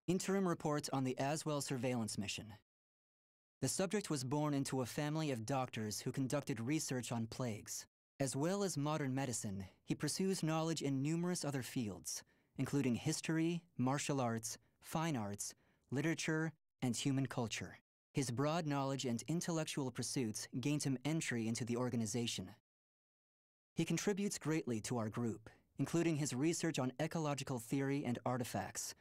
Interim report on the Aswell surveillance mission. The subject was born into a family of doctors who conducted research on plagues. As well as modern medicine, he pursues knowledge in numerous other fields, including history, martial arts, fine arts, literature, and human culture. His broad knowledge and intellectual pursuits gained him entry into the organization. He contributes greatly to our group, including his research on ecological theory and artifacts,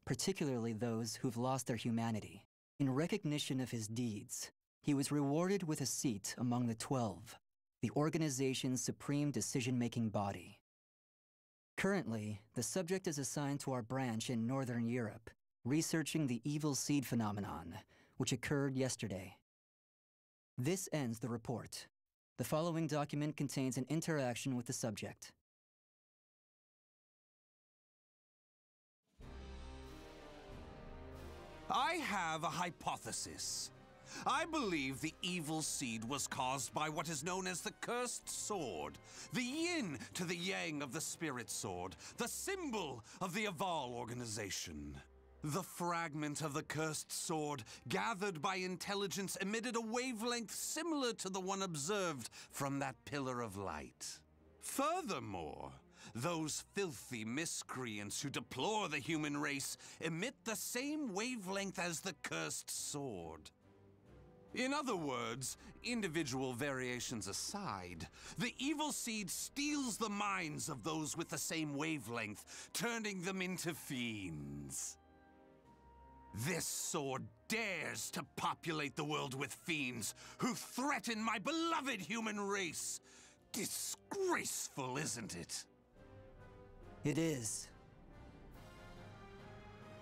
particularly those who've lost their humanity. In recognition of his deeds, he was rewarded with a seat among the 12, the organization's supreme decision-making body. Currently, the subject is assigned to our branch in Northern Europe, researching the evil seed phenomenon, which occurred yesterday. This ends the report. The following document contains an interaction with the subject. I have a hypothesis. I believe the evil seed was caused by what is known as the Cursed Sword, the yin to the yang of the Spirit Sword, the symbol of the Aval organization. The fragment of the Cursed Sword, gathered by intelligence, emitted a wavelength similar to the one observed from that pillar of light. Furthermore, those filthy miscreants who deplore the human race emit the same wavelength as the Cursed Sword. In other words, individual variations aside, the evil seed steals the minds of those with the same wavelength, turning them into fiends. This sword dares to populate the world with fiends who threaten my beloved human race. Disgraceful, isn't it? It is.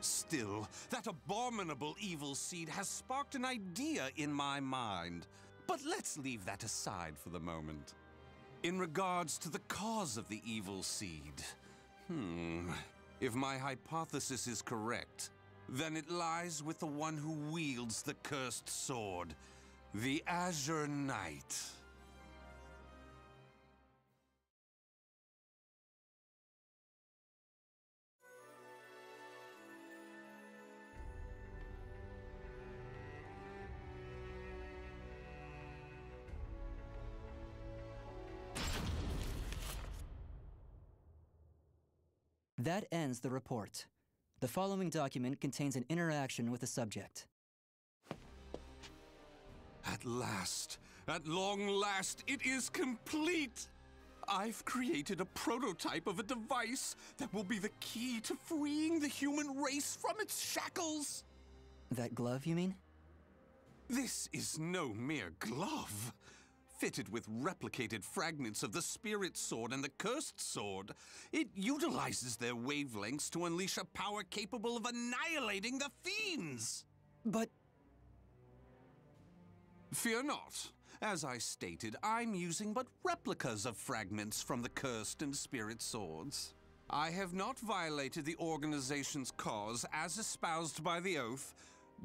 Still, that abominable evil seed has sparked an idea in my mind. But let's leave that aside for the moment. In regards to the cause of the evil seed, if my hypothesis is correct, then it lies with the one who wields the Cursed Sword, the Azure Knight. That ends the report. The following document contains an interaction with the subject. At last, at long last, it is complete! I've created a prototype of a device that will be the key to freeing the human race from its shackles! That glove, you mean? This is no mere glove. Fitted with replicated fragments of the Spirit Sword and the Cursed Sword, it utilizes their wavelengths to unleash a power capable of annihilating the fiends! But... Fear not. As I stated, I'm using but replicas of fragments from the Cursed and Spirit Swords. I have not violated the organization's cause as espoused by the oath.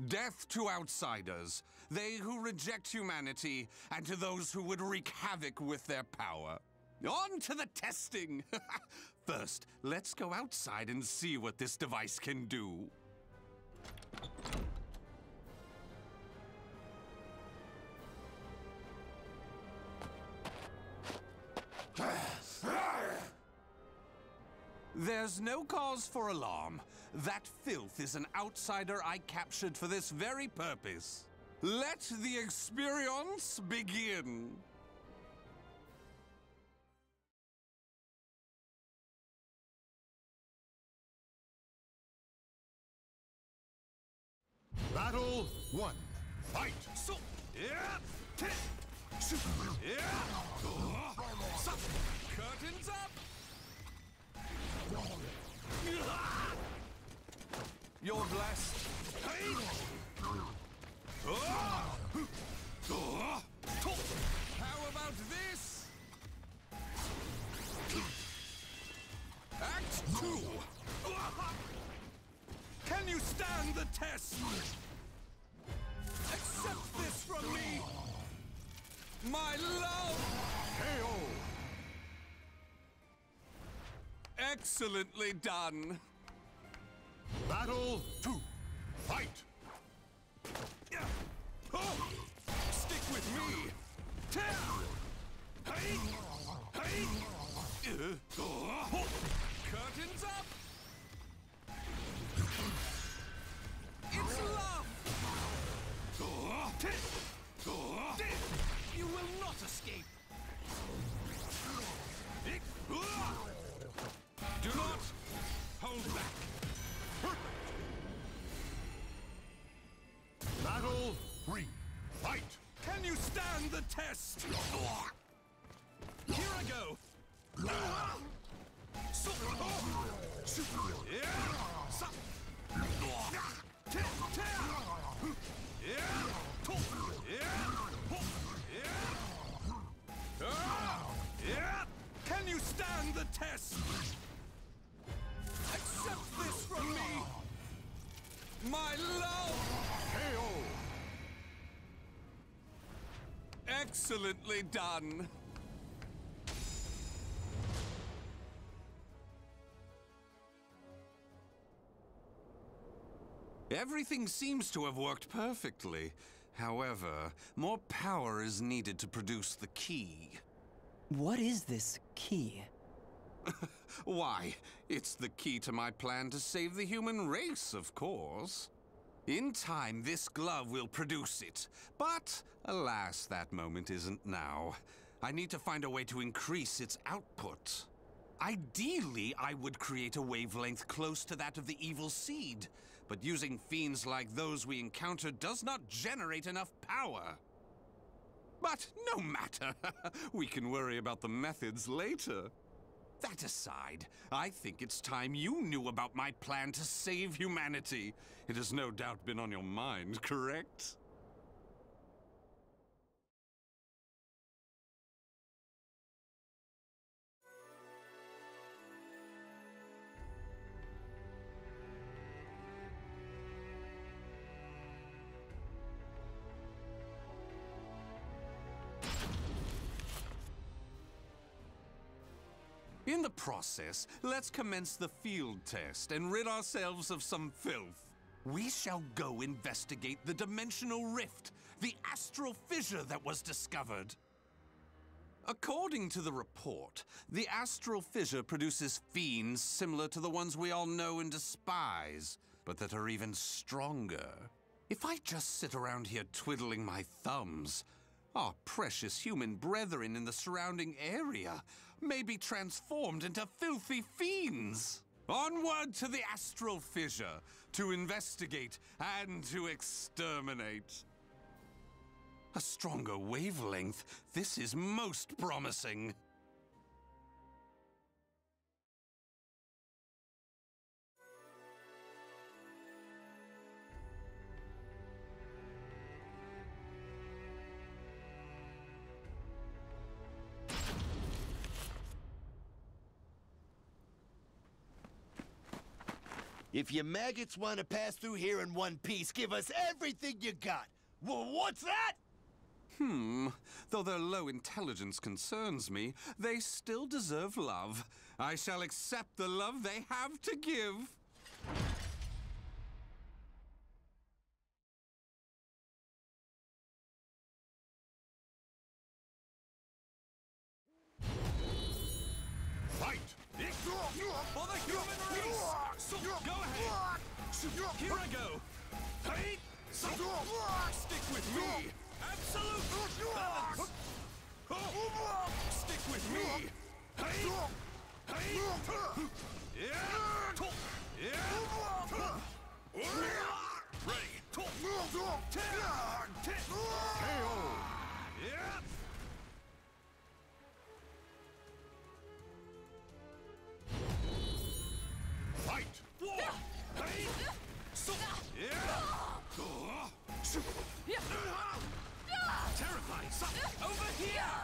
Death to outsiders, they who reject humanity, and to those who would wreak havoc with their power. On to the testing! First, let's go outside and see what this device can do. There's no cause for alarm. That filth is an outsider I captured for this very purpose. Let the experience begin. Battle 1. Fight! So, curtains up! You're blessed. How about this? Act 2. Can you stand the test? Accept this from me. My love. KO! Excellently done. Battle 2. Fight! Stick with me! Curtains up! It's love! You will not escape! Do not hold back! Battle 3. Fight! Can you stand the test? Here I go! Can you stand the test? Accept this from me! My love! KO! Excellently done! Everything seems to have worked perfectly. However, more power is needed to produce the key. What is this key? Why, it's the key to my plan to save the human race, of course. In time, this glove will produce it. But, alas, that moment isn't now. I need to find a way to increase its output. Ideally, I would create a wavelength close to that of the evil seed. But using fiends like those we encountered does not generate enough power. But no matter. We can worry about the methods later. That aside, I think it's time you knew about my plan to save humanity. It has no doubt been on your mind, correct? In the process, let's commence the field test and rid ourselves of some filth. We shall go investigate the dimensional rift, the astral fissure that was discovered. According to the report, the astral fissure produces fiends similar to the ones we all know and despise, but that are even stronger. If I just sit around here twiddling my thumbs, our precious human brethren in the surrounding area may be transformed into filthy fiends. Onward to the astral fissure to investigate and to exterminate. A stronger wavelength. This is most promising. If you maggots want to pass through here in one piece, give us everything you got. What's that? Though their low intelligence concerns me, they still deserve love. I shall accept the love they have to give. Fight! For the human race! Go ahead! Here I go! Hey! Stick with me! Absolute balance! Stick with me! Hey! Hey! Ready! KO! Fight! Hey! Terrifying! Over here!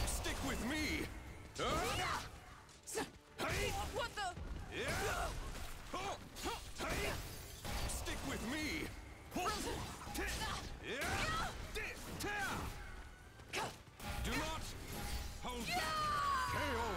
Stick with me! Hey! What the? Hey! Stick with me! Do not hold back! KO!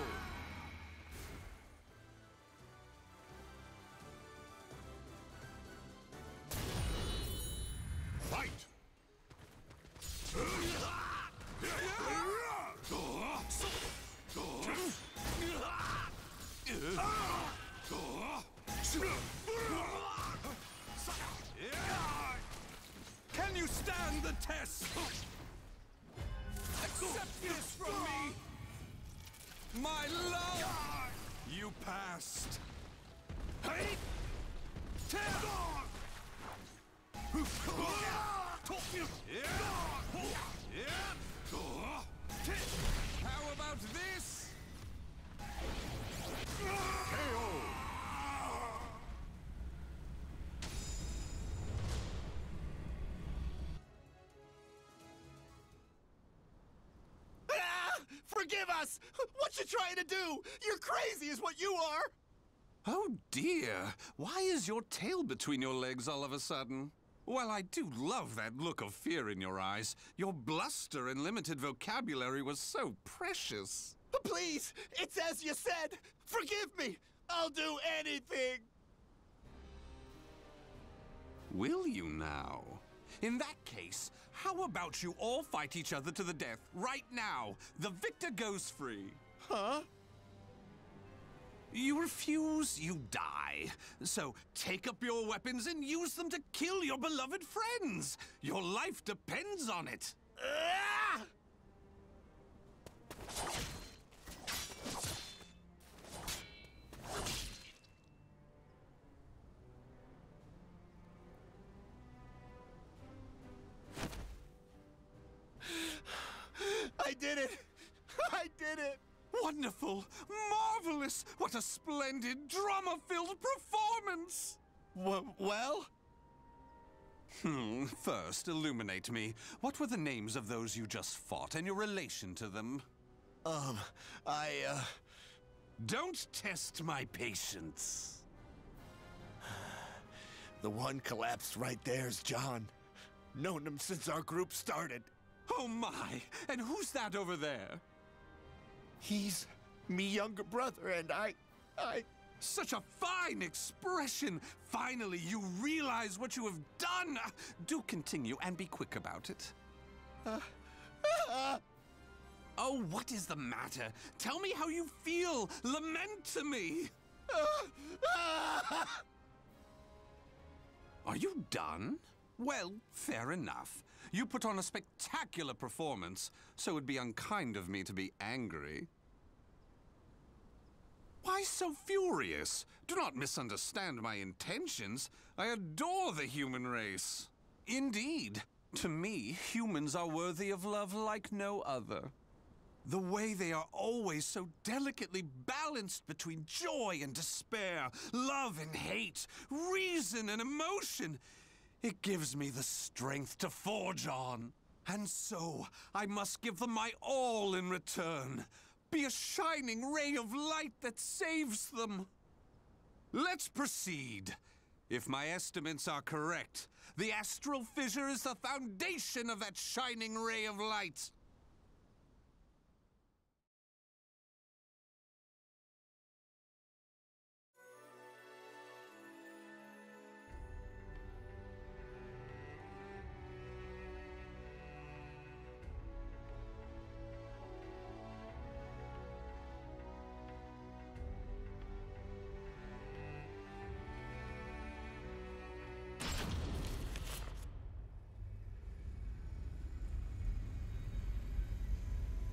stand the test! Accept this from me! My love! You passed! Hey! How about this? KO. Forgive us! What you trying to do? You're crazy is what you are! Oh dear, why is your tail between your legs all of a sudden? Well, I do love that look of fear in your eyes. Your bluster and limited vocabulary was so precious. Please, it's as you said! Forgive me! I'll do anything! Will you now? In that case, how about you all fight each other to the death right now? The victor goes free. Huh? You refuse, you die. So take up your weapons and use them to kill your beloved friends. Your life depends on it. Ah! I did it! I did it! Wonderful! Marvelous! What a splendid, drama-filled performance! Well? First, illuminate me. What were the names of those you just fought and your relation to them? Don't test my patience. The one collapsed right there's John. Known him since our group started. Oh my! And who's that over there? He's me younger brother, and I... Such a fine expression! Finally, you realize what you have done! Do continue, and be quick about it. Oh, what is the matter? Tell me how you feel! Lament to me! Are you done? Well, fair enough. You put on a spectacular performance, so it'd be unkind of me to be angry. Why so furious? Do not misunderstand my intentions. I adore the human race. Indeed, to me, humans are worthy of love like no other. The way they are always so delicately balanced between joy and despair, love and hate, reason and emotion. It gives me the strength to forge on. And so, I must give them my all in return. Be a shining ray of light that saves them. Let's proceed. If my estimates are correct, the astral fissure is the foundation of that shining ray of light.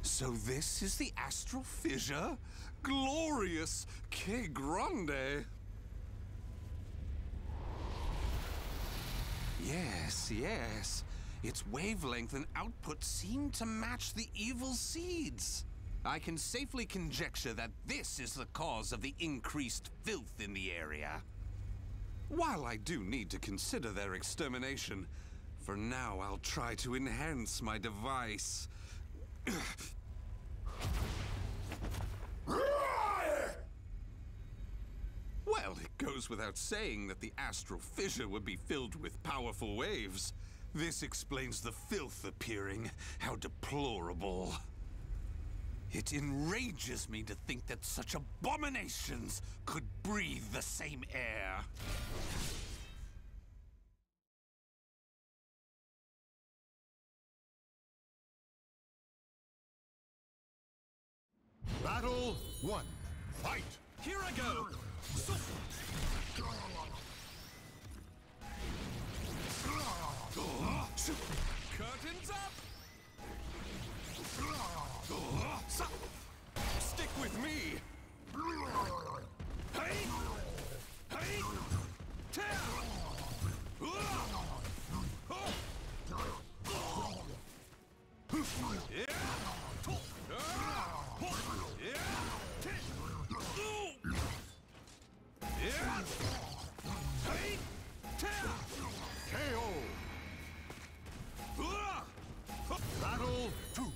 So this is the astral fissure? Glorious! Que grande! Yes, yes. Its wavelength and output seem to match the evil seeds. I can safely conjecture that this is the cause of the increased filth in the area. While I do need to consider their extermination, for now I'll try to enhance my device. Well, it goes without saying that the astral fissure would be filled with powerful waves. This explains the filth appearing. How deplorable. It enrages me to think that such abominations could breathe the same air. Battle 1. Fight! Here I go! Curtains up! Stick with me! Hey! Hey! Tear! Battle 2.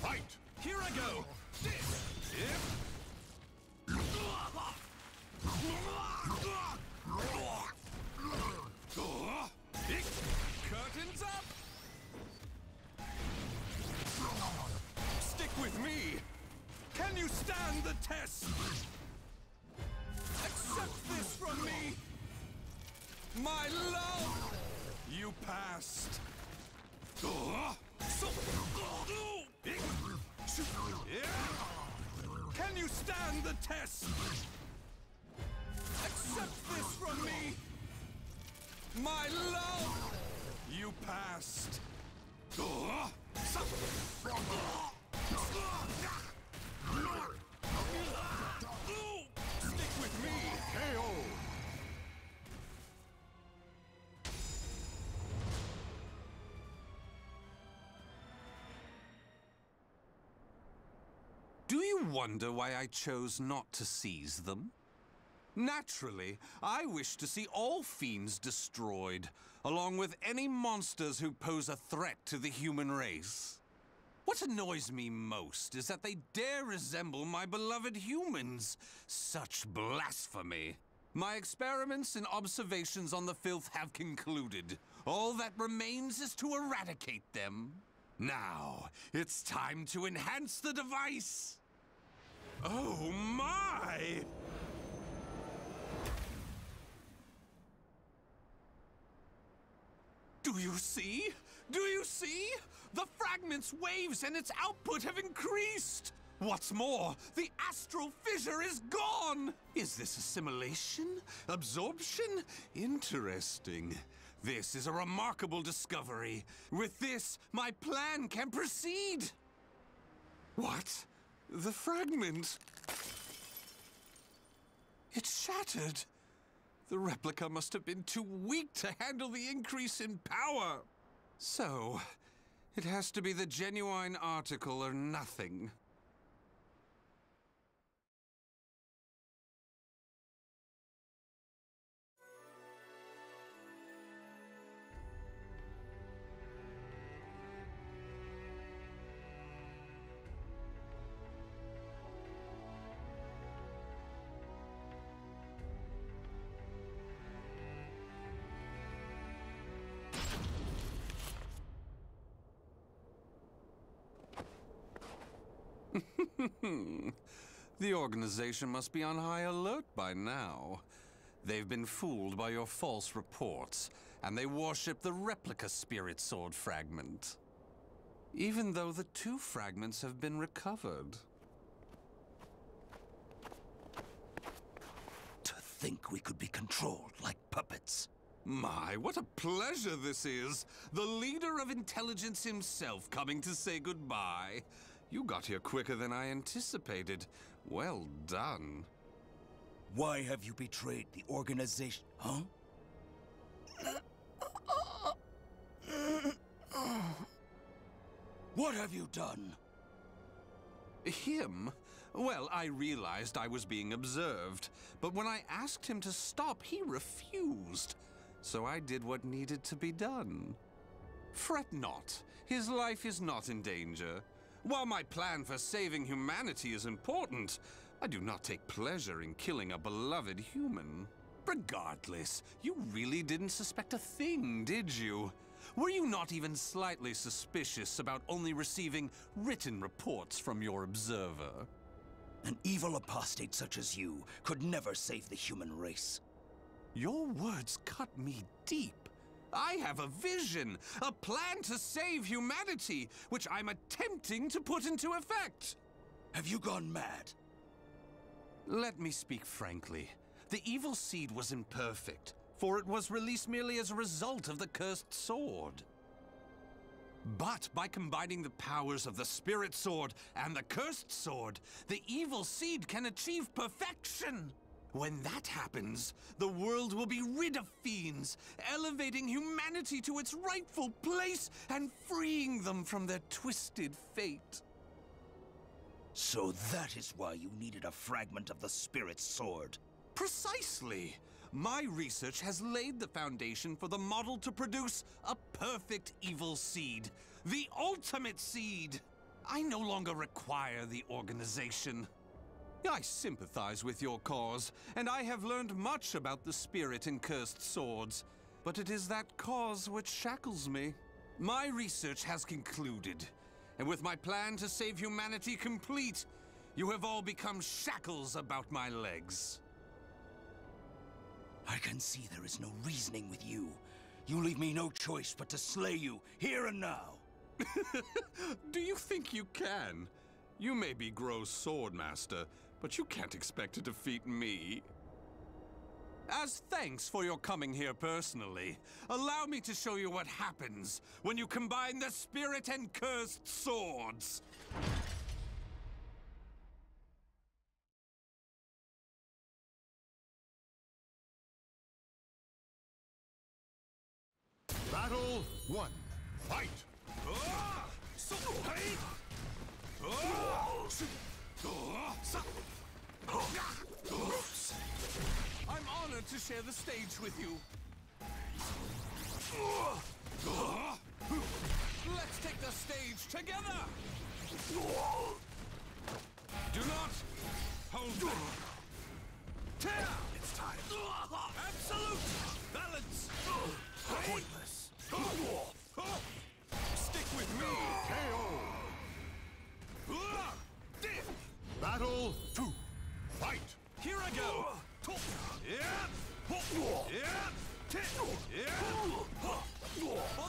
Fight! Here I go! Curtains up! Stick with me! Can you stand the test? Accept this from me! My love! You passed! Can you stand the test? Accept this from me! My love! You passed! Stick with me! KO! Do you wonder why I chose not to seize them? Naturally, I wish to see all fiends destroyed, along with any monsters who pose a threat to the human race. What annoys me most is that they dare resemble my beloved humans. Such blasphemy. My experiments and observations on the filth have concluded. All that remains is to eradicate them. Now, it's time to enhance the device. Oh my! Do you see? Do you see? The fragment's waves and its output have increased! What's more, the astral fissure is gone! Is this assimilation? Absorption? Interesting. This is a remarkable discovery. With this, my plan can proceed! What? The fragment? It's shattered! The replica must have been too weak to handle the increase in power. So, it has to be the genuine article or nothing. The organization must be on high alert by now. They've been fooled by your false reports, and they worship the replica spirit sword fragment. Even though the two fragments have been recovered. To think we could be controlled like puppets. My, what a pleasure this is! The leader of intelligence himself coming to say goodbye. You got here quicker than I anticipated. Well done. Why have you betrayed the organization, huh? What have you done? Him? Well, I realized I was being observed, but when I asked him to stop, he refused. So I did what needed to be done. Fret not. His life is not in danger. While my plan for saving humanity is important, I do not take pleasure in killing a beloved human. Regardless, you really didn't suspect a thing, did you? Were you not even slightly suspicious about only receiving written reports from your observer? An evil apostate such as you could never save the human race. Your words cut me deep. I have a vision, a plan to save humanity, which I'm attempting to put into effect. Have you gone mad? Let me speak frankly. The evil seed was imperfect, for it was released merely as a result of the cursed sword. But by combining the powers of the Spirit Sword and the Cursed Sword, the evil seed can achieve perfection. When that happens, the world will be rid of fiends, elevating humanity to its rightful place and freeing them from their twisted fate. So that is why you needed a fragment of the Spirit Sword. Precisely. My research has laid the foundation for the model to produce a perfect evil seed. The ultimate seed! I no longer require the organization. I sympathize with your cause, and I have learned much about the spirit in cursed swords. But it is that cause which shackles me. My research has concluded, and with my plan to save humanity complete, you have all become shackles about my legs. I can see there is no reasoning with you. You leave me no choice but to slay you, here and now. Do you think you can? You may be Gro's Swordmaster, but you can't expect to defeat me. As thanks for your coming here personally, allow me to show you what happens when you combine the Spirit and Cursed Swords. Battle 1. Fight! I'm honored to share the stage with you. Let's take the stage together! Do not hold back. Tear! It's time. Absolute balance! Pointless. Stick with me! KO! Battle 2. Fight! Here I go! For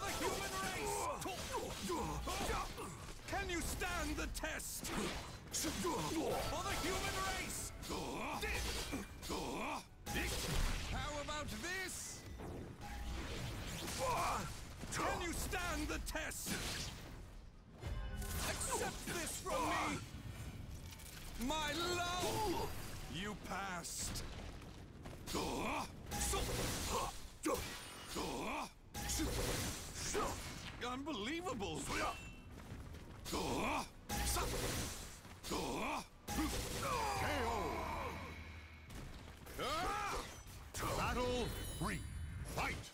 the human race! Can you stand the test? For the human race! How about this? Can you stand the test? Accept this from me! My love! You passed! Unbelievable! KO! Battle 3. Fight!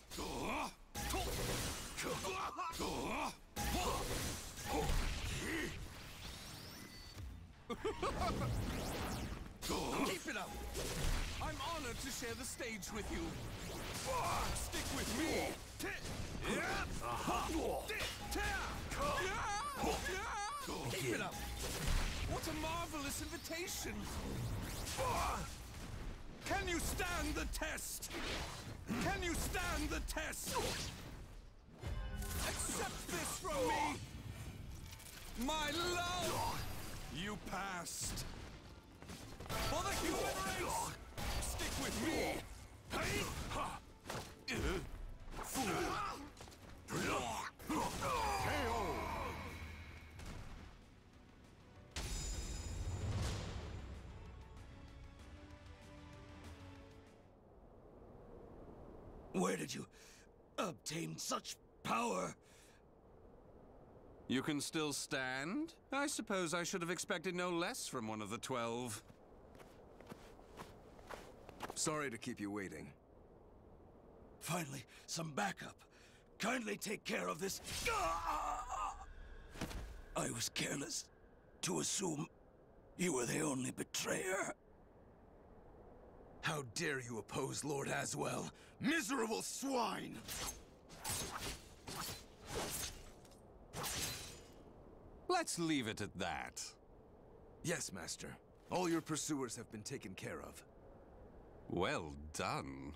Keep it up! I'm honored to share the stage with you. Stick with me! Keep it up! What a marvelous invitation! Can you stand the test? Can you stand the test? Accept this from me! My love! You passed! For the human race! Stick with me! Where did you obtain such power? You can still stand? I suppose I should have expected no less from one of the 12. Sorry to keep you waiting. Finally, some backup. Kindly take care of this. I was careless to assume you were the only betrayer. How dare you oppose Lord Aswell? Miserable swine! Let's leave it at that. Yes, Master. All your pursuers have been taken care of. Well done.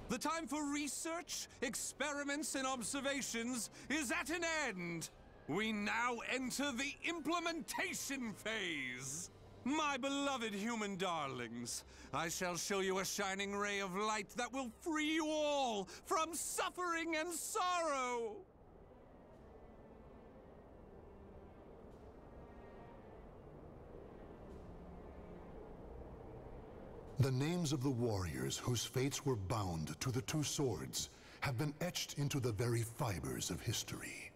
The time for research, experiments, and observations is at an end. We now enter the implementation phase. My beloved human darlings, I shall show you a shining ray of light that will free you all from suffering and sorrow! The names of the warriors whose fates were bound to the two swords have been etched into the very fibers of history.